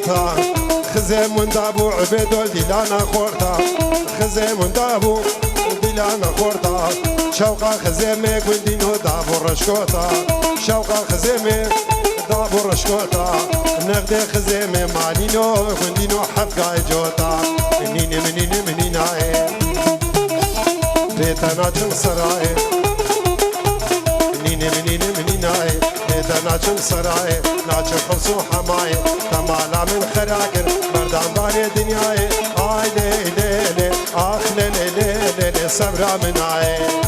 خورتا خزي من دابو عبيدو ديلانا خورتا خزي من دابو ديلانا خورتا شوقا خزيمي قندينو دابو رشكوتا شوقا خزيمي دابو رشكوتا نغدي خزيمي مالينو قندينو حفقا جوتا منيني منيني منيناي بيتنا جن سراي منيني منيني منيناي بيتنا جن سراي ناچو خلصو حماي تمالا من خراكر مردان باري دنياي آي لي لي لي آخ لي لي لي لي صبرا من آي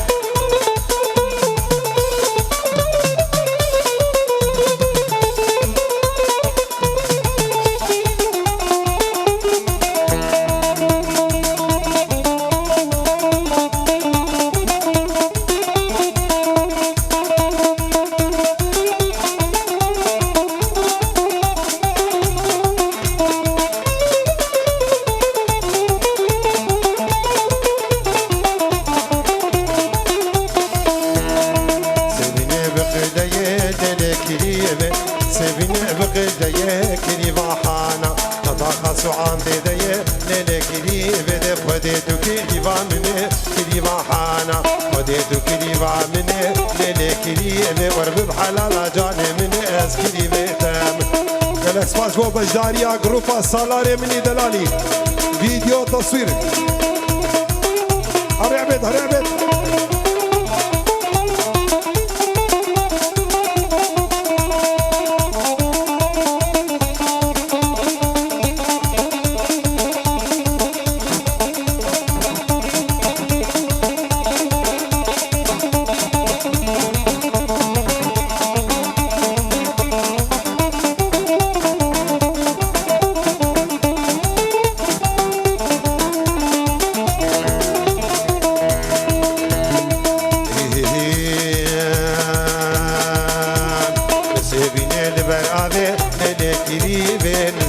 سبيني بقديه كريبا حانا تضاخ سعان ديه ليلة كريبه ده فديتو كريبا مني كريبا حانا فديتو كريبا مني ليلة كريبه ورب بحلال جاني مني از كريبه تام كلاكس باش بو بجداريا جروبا سالاري مني دلالي فيديو تصوير هري عبيد هري عبيد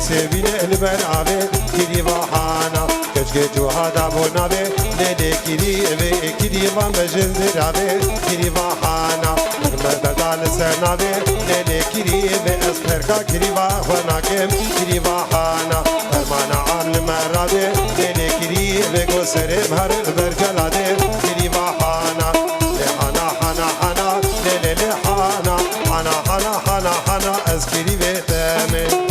سبيني البرعبي كريبا حانا كشك جوهادا بونابي ليلي كريبي كريبا بجنزر عبي كريبا حانا مددال سنابي ليلي كريبي اسفركا كريبا خناكم كريبا حانا فرمانا عامل مرابي ليلي كريبي قسري مهر البرجلادي كريبا حانا لحانا حانا حانا ليلي حانا حانا حانا حانا حانا اسكريبي تامي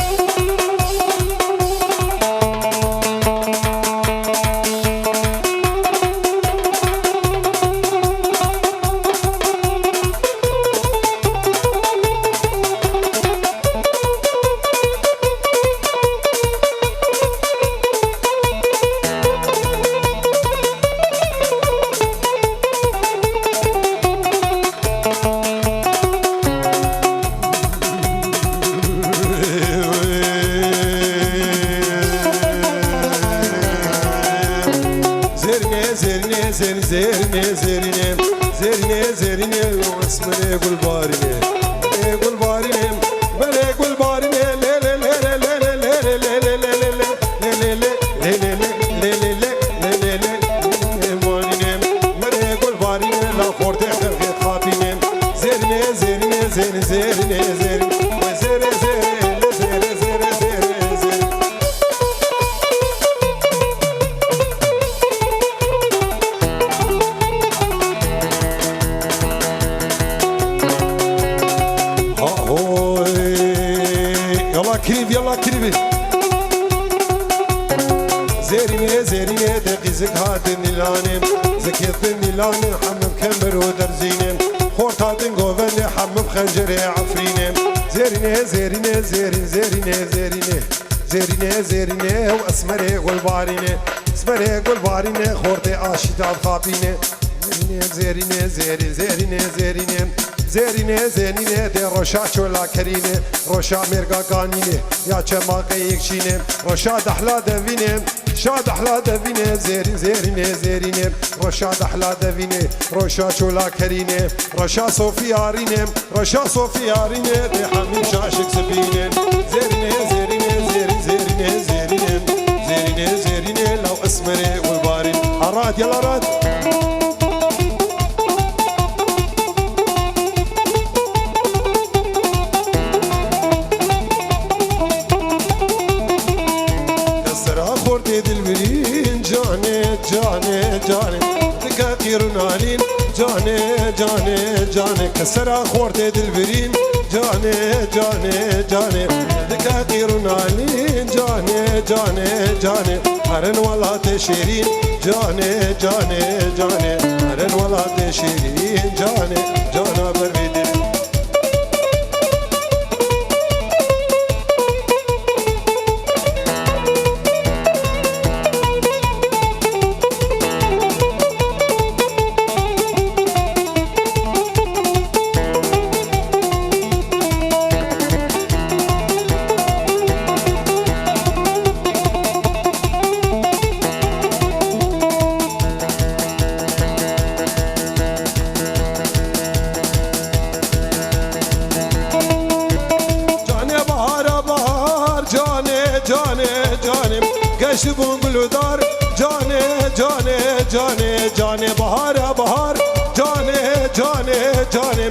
زرني واسمني قول بارني قول بارني بني قول بارني لا لا لا لا لا لا لا لا يلا كريبي زيريني دقيزك هاتن نيلانم زكيتن نيلانم حمم كمبر ودرزينم خورت هاتن قوفن حمم خنجري عفرينم زيريني واسمري قلباريني اسمري قلباريني خورتي آشيتا بخابيني زيريني دي روشا چولا كريني روشا ميرغا قانيني يا چما قيكشيني روشا دحلا دويني شاد احلا دويني زيريني روشا دحلا دويني روشا چولا كريني روشا صوفيا ريني دي حميم شاشك سبيني زيريني لو اسمري والبارين اراد يلا راد خورتي دلبرين جاني جاني جاني دكاكير نالين جاني جاني جاني كسرا خورتي دلبرين جاني جاني جاني دكاكير نالين جاني جاني جاني هرن ولا تشيرين جاني جاني جاني هرن ولا تشيرين جاني جانا بريدين شبون بلودار جاني جاني جاني جاني بهار بهار جاني جاني جاني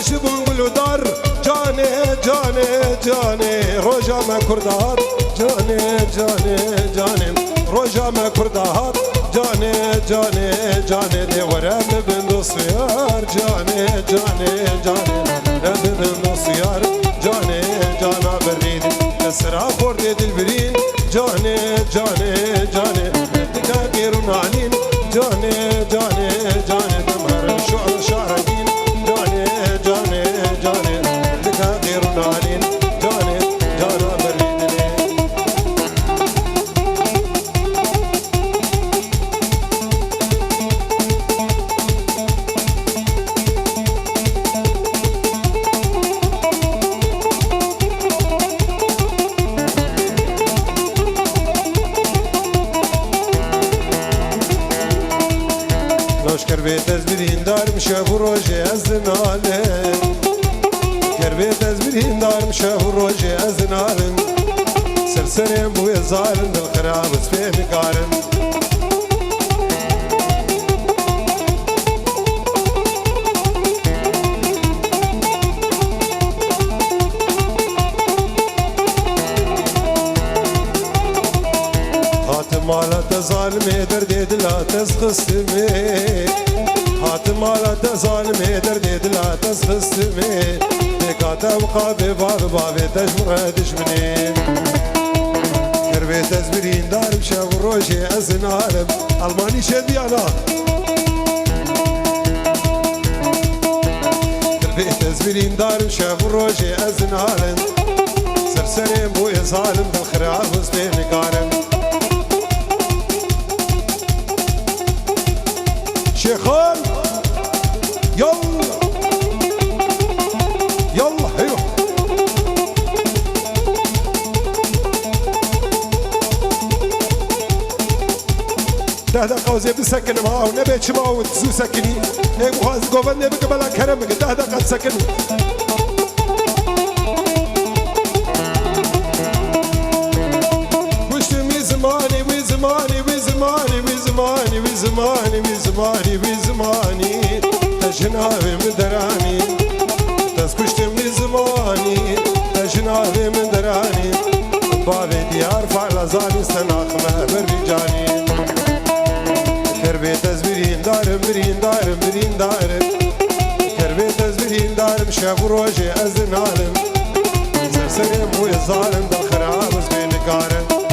شبون بلودار جاني جاني جاني روجا ما كردهات جاني جاني جاني روجا ما كردهات جاني جاني جاني دي ورم بندو سيار جاني جاني جاني بندو سيار جاني جانا بريد كسرا فورد دلبرين جاني جاني جاني دكاكير نالين جاني جاني جاني دمهر شعر شعرين جاني جاني جاني دكاكير نالين جاني جانا بريدني تزبرين دار مشاف روجي أزنالن كربي تزبرين دار مشاف روجي أزنالن سرسرين بوي زالن بالخراب سفين قارن هاتم على تظالمي دردي دلا تسخستمي هاتم على تظالمي دردي دلا تسخستمي دكاتا وقابي بابي تجمر دشمني كربي تزبرين دار مشاو روجي أزنالم ألماني شدي أنا كربي تزبرين دار مشاو روجي أزنالم سرسرين بوي ظالم بالخراب وسبيني قارم شيخان يلا يلا ايوه ده قوزي بسكن معاه ونبي تشمعه وتسو سكني هيك وهاز قوفن نبي قبل كرمك ده قد سكن وشتمي زماني وزماني وزماني وزماني وزماني وزماني وزماني تجنابي من دراني تسكشتم لزماني تجنابي من دراني بابي ديار فعل زاني سناخ مهبر بجاني كربي تزبرين دارم برين دارم برين دارم كربي تزبرين دارم شاف روجي أزنالم سرسرم ويظالم بالخراب زبين قارم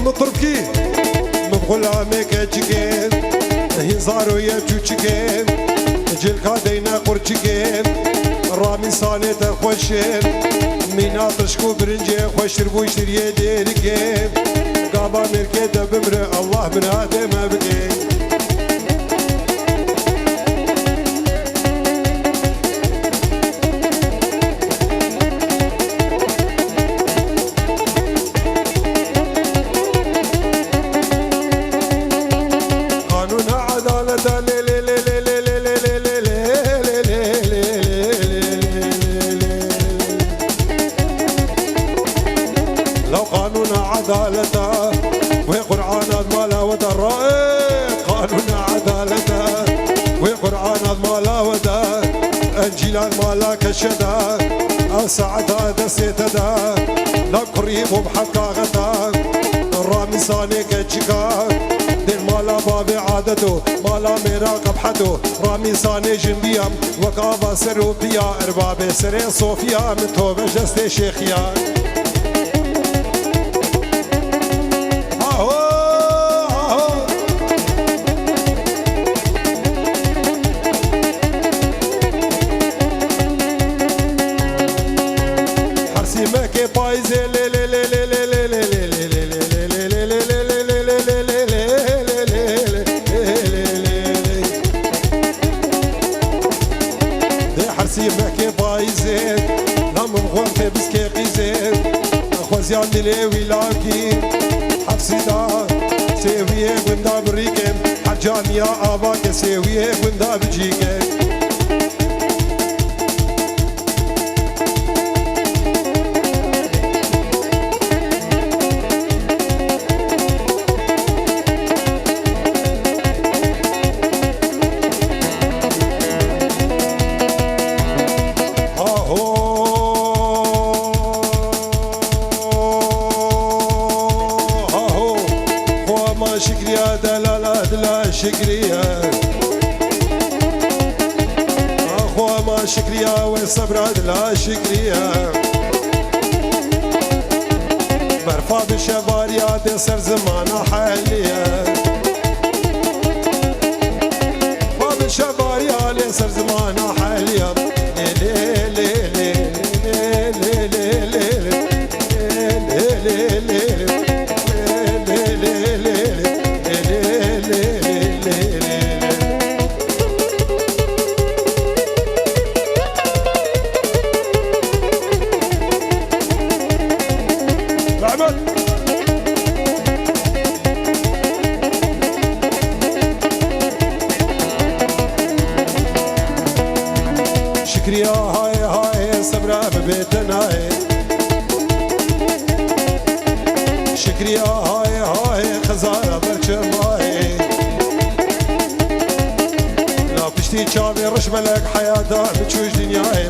مطرفكي مبغلا ميكا تشكين هزارو يا تشكين جلكا دينا قرچكين رامي صانت خوشين مينا تشكو برنجي خوش ربو شريه ديركين قابا مركيتا بمر الله من هذا ما بكين عدالته وقرآن المالا ودرائق قانون عدالته وقرآن المالا ودا انجيل المالا كشدا اسعدا دسيتدا لا قريب بحقا غدا الرامي صاني كتشكا دين مالا بابي عادته مالا ميراقب حدو رامي صاني جنبيام وقابا سرو بيا اربابي سري صوفيا من توبه جستي شيخيا خوزیان دلی لاکی حفصیدا سویه بندا بریکم حجانیا آبا که سویه بندا بجیکم شكريا دلالة دلا شكريا أخوة ما شكريا والصبر دلا شكريا برفا بشباريا تسر زمانة حاليا برفا بشباريا لسر زمانة حاليا شكريا هاي هاي صبرا ببيتنا شكريا هاي هاي خزارة برشماي لا بشتي شابي رش ملك حياته بتشوش دنياي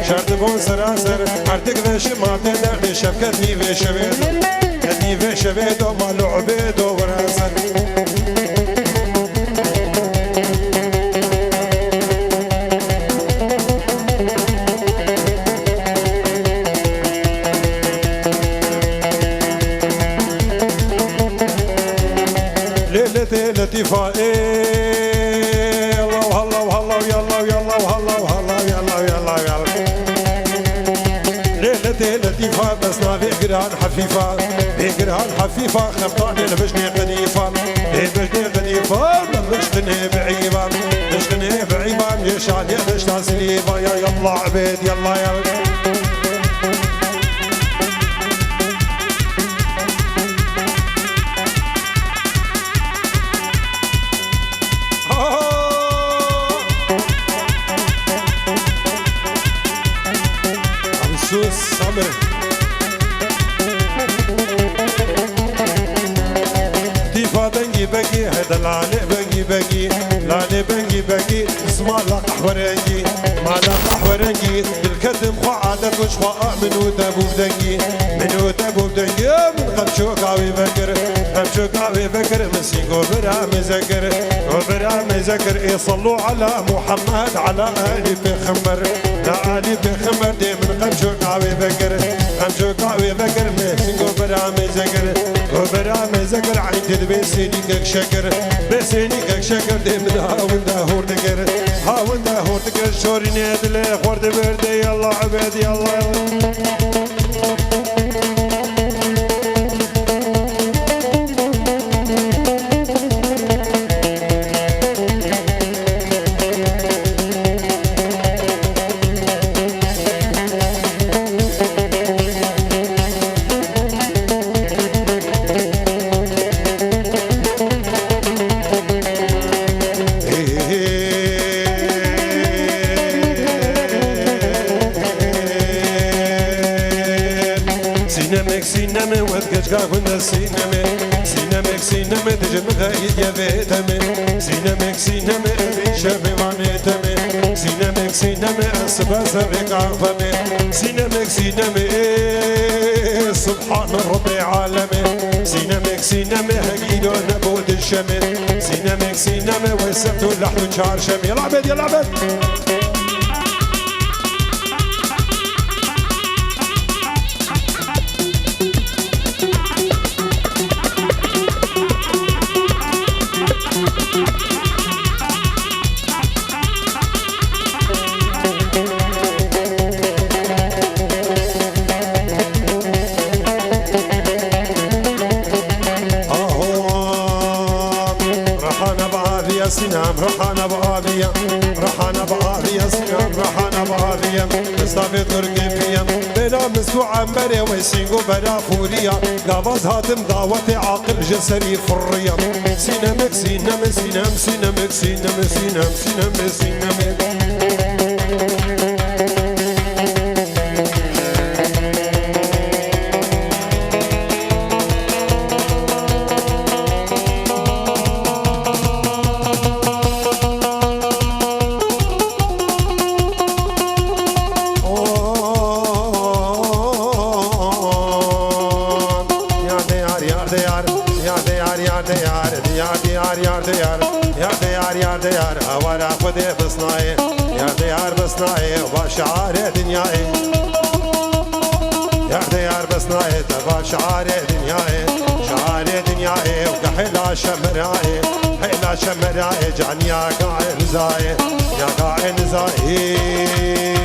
شرط بون سراسر artık veşim abde derdi şefkat ni ve şevedo ni ve şevedo malu ubedo veraser بيتي لطيفة بس نافي قران حفيفة بقران حفيفة خبطاني لبشني قديفة بشني قديفة بشتني بعيبة بشتني بعيبة مشان يدشنا سليبة يا يلا عبيد يلا يا صبر ديفا بنجي بقي هذا العلي بنجي بقي العلي بنجي بقي اسمع لك حورنجي ما لك حورنجي بالكتم خو عادت وشخوا منو تابو بدنجي منو تابو بدنجي من خمشو قاوي بكر خمشو قاوي بكر مسيقو برا مذكر وبرا مذكر يصلوا على محمد على آل بخمر لا آل بخمر دي من خمشو قاوي بكر خمشو قاوي بكر مسيقو برا مذكر وبرا مذكر عند بسيني كك شكر بسيني كك شكر دي من هاون دهور دكر هاون دهور دكر شوري نادل خورد بردي يلا عباد يلا سينما وذكش قاونا سينما سينما سينما تجن غايد يا بيتما سينما سينما شافي معناتما سينما سينما أصبح سبق عفما سينما سينما سبحان رب العالمين سينما سينما هقيلو نبود الشمال سينما سينما وسبتو اللحن شعر شمال يلا عباد يلا عباد سنام رحانا بعافية رحانا بعافية سنام رحانا بعافية مصطفى تركي فيا بلا مسوع عمري ويسينغو بلا فوريا قابض هاتم دعوتي عاقل جسري فرية سينامك سينام سينام سينامك سينام سينام سينام سينامك ديار هوانا خذي بصناعي يا ديار بصناعي وبشعار دنياي يا ديار بصناعي تبع شعار دنياي شعار دنياي وكحلا شمرائي حلا شمرائي جعل يا قاعد زاي يا قاعد زاي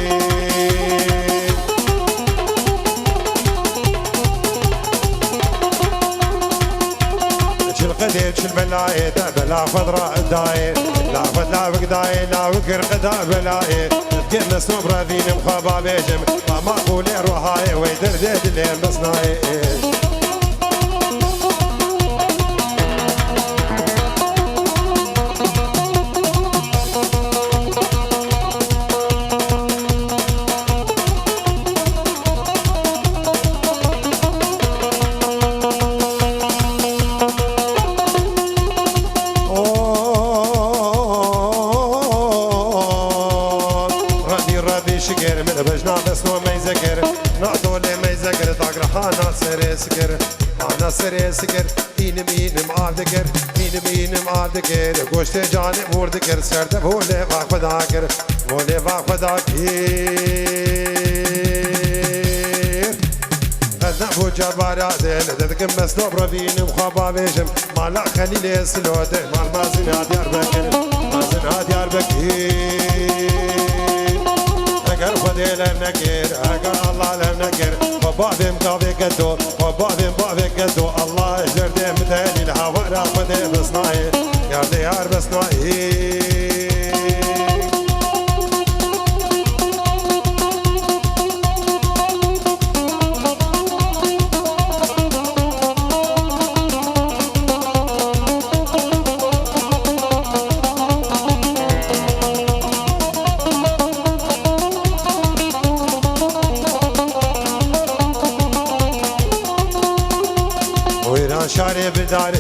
القدير البلاي بلا فضراء الداي لا فضلا وقداي لا وكر قدا بلاي كنا سنوب راذين مخابا بيجم ما مقبول روحاي ويدر ديد الليل بصناي شكر من بجنا بس نو ما يذكر نعطول ما يذكر طاقر حانا سر سكر حانا سر سكر مين معاد ذكر مين معاد ذكر گوشت جان مور ذكر سرد بوله واق فداكر بوله واق فداكر قد نبو جبارا دل ددكم مسلوب ربين مخابا بيجم مالا خليل سلوت مال مازن هاديار بكر مازن هاديار بكر اگر خدي لم نكر اگر الله لم نكر وبابم قابي قدو وبابم بابي قدو الله جردي مدهني الهوارا خدي بصناعي يا ديار بصناعي شاري بداري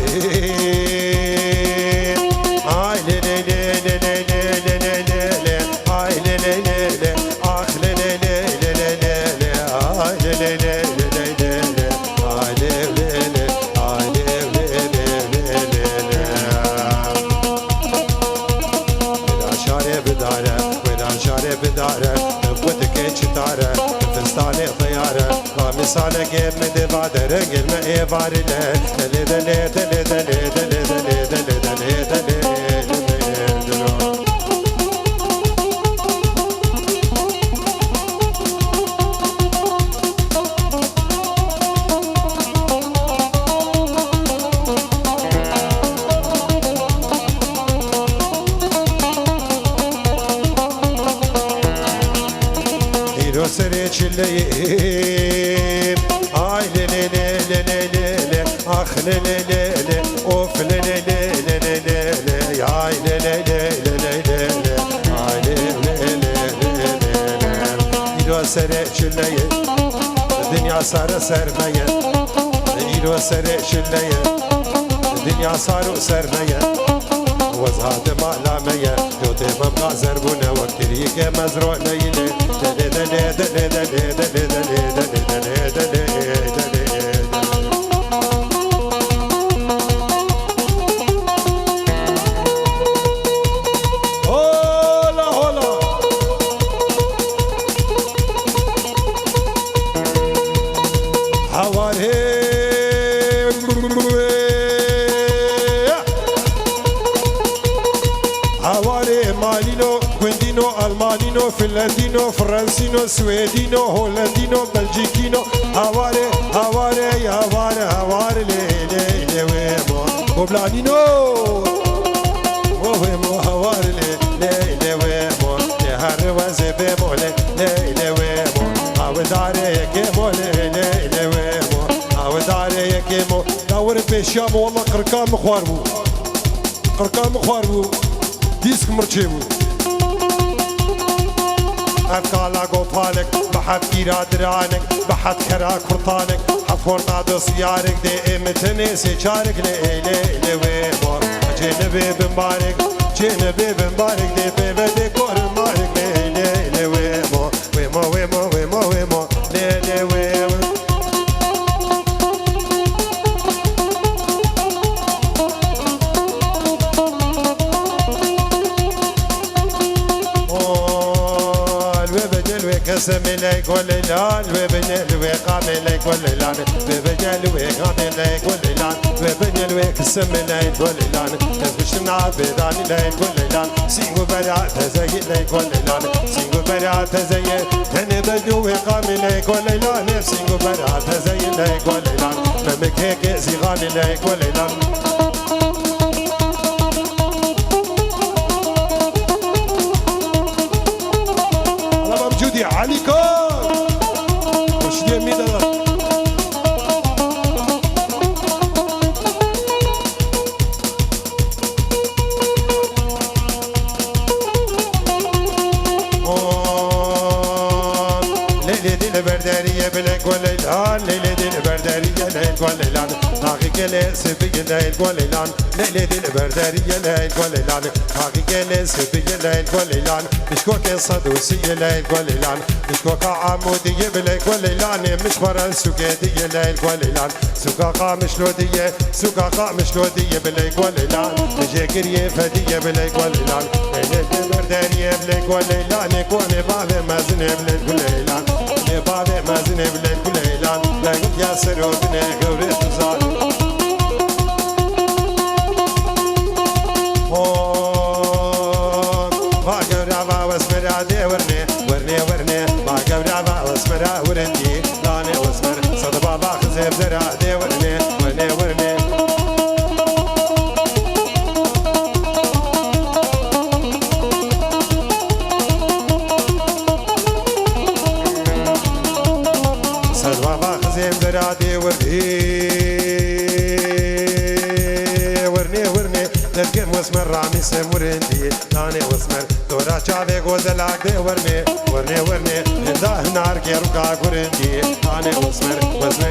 هاي لي لي لي لي لي لي لي لي لي هاي لي لي لي لي اخ لي لي لي لي لي لي لي هاي لي لي لي لي لي لي هاي لي لي لي هاي لي لي لي لي ولا شاري بداري ولا شاري بداري ودك تشتاري فستاني طياره مثال جيب من بعد رجل ما يباري له دلي دلي دلي دلي دلي دلي دلي دلي دلي هيرو سري چلي اخ لي لي لي لي اوف لي لي لي لي لي لي لي هاي لي لي لي لي لي لي هاي لي لي لي لي يلو سري شلي الدنيا صار سرمية يلو سري شلي الدنيا صار سرمية وزهاد مالامية دوتي مبقى زربونة وكتريك مزروع ليلي دلي دلي دلي دلي دلي دلي دلي دلي دلي Almanino, finlandino, francino, suedino, hollandino, belgicino, havare, havare, havare, havare, le wemo, boblanino, wemo, havare, le wemo, le harwa zebemo, le wemo, awadare yekemo, le wemo, awadare yekemo, dawr besham والله قرقام خواربو, قرقام خواربو, ديسك مرچبو. أبقى قوفالك بحد كيرا درانك بحد كرا كرطانك حفور نادو سيارك دي امتني سيشارك لي لي لي ويمو جنبي بمبارك جنبي بمبارك دي بيبي دي كور مبارك لي لي لي ويمو ويمو ويمو ويمو ويمو لي لي ويمو قسم لك والإعلان وبني الوقام لك والإعلان وبني الوقام لك والإعلان وبني الوقام قسم لك والإعلان تفشنا عبدان لك والإعلان سينو برا تزين لك والإعلان سينو برا تزين تنبدو وقام لك والإعلان سينو برا تزين لك والإعلان ممكك زغان لك والإعلان علي كار وش دي ميدا ليلي دي البردارية بلك والإعلان ليلي دي البردارية ليل والإعلان حقيقة لسبي ليل والإعلان ليلي دي البردارية ليل والإعلان حقيقة لسبي ليل والإعلان مشكوك الصدوسية ليل والإعلان مشكوك عمودية بلك والإعلان مشوار السكيدية ليل والإعلان سكاقة مشلودية سكاقة مشلودية بلك والإعلان تجيكرية فدية بلك والإعلان ليلي دي البردارية بلك والإعلان كوني بابي مازنة بلك والإعلان بابي مازنة بلك والإعلان لقد ياسر وبني قوري تزال ما قبرا واسمرا دي ورني ورني ورني ما قبرا واسمرا ورني لاني واسمرا صدوة خزيم درادي ورني لدقم واسمر رامي سمورندي داني واسمر دورا چاوه گوزلاك دي ورني انده نار گيروكا گورندي داني واسمر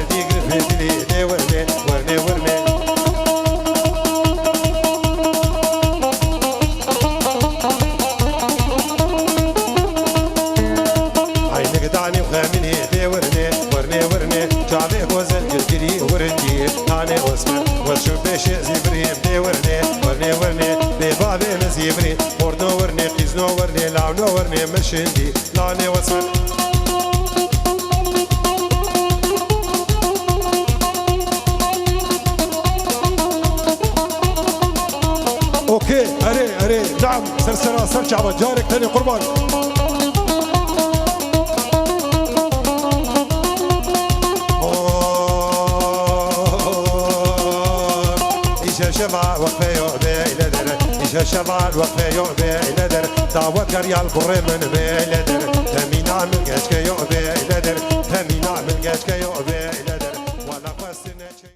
دي گرفتي دي ورني هاي نقداني وخامني دي ورني چاوه گوزل گرگري ورندي داني واسمر وشو بيش زيبريم دي ورني ببابي مزيبري بوردو ورني قيزنو ورني لاونو ورني مشندي لاني واسمر اوكي اري نعم سرسرة سرچعبة جارك تاني قربان شبع وقفه يعبي لدر إيش شبع وقفه يعبي لدر دعوة كريال قرى من بي لدر تمين عمل جاشك يعبي لدر تمين عمل جاشك يعبي لدر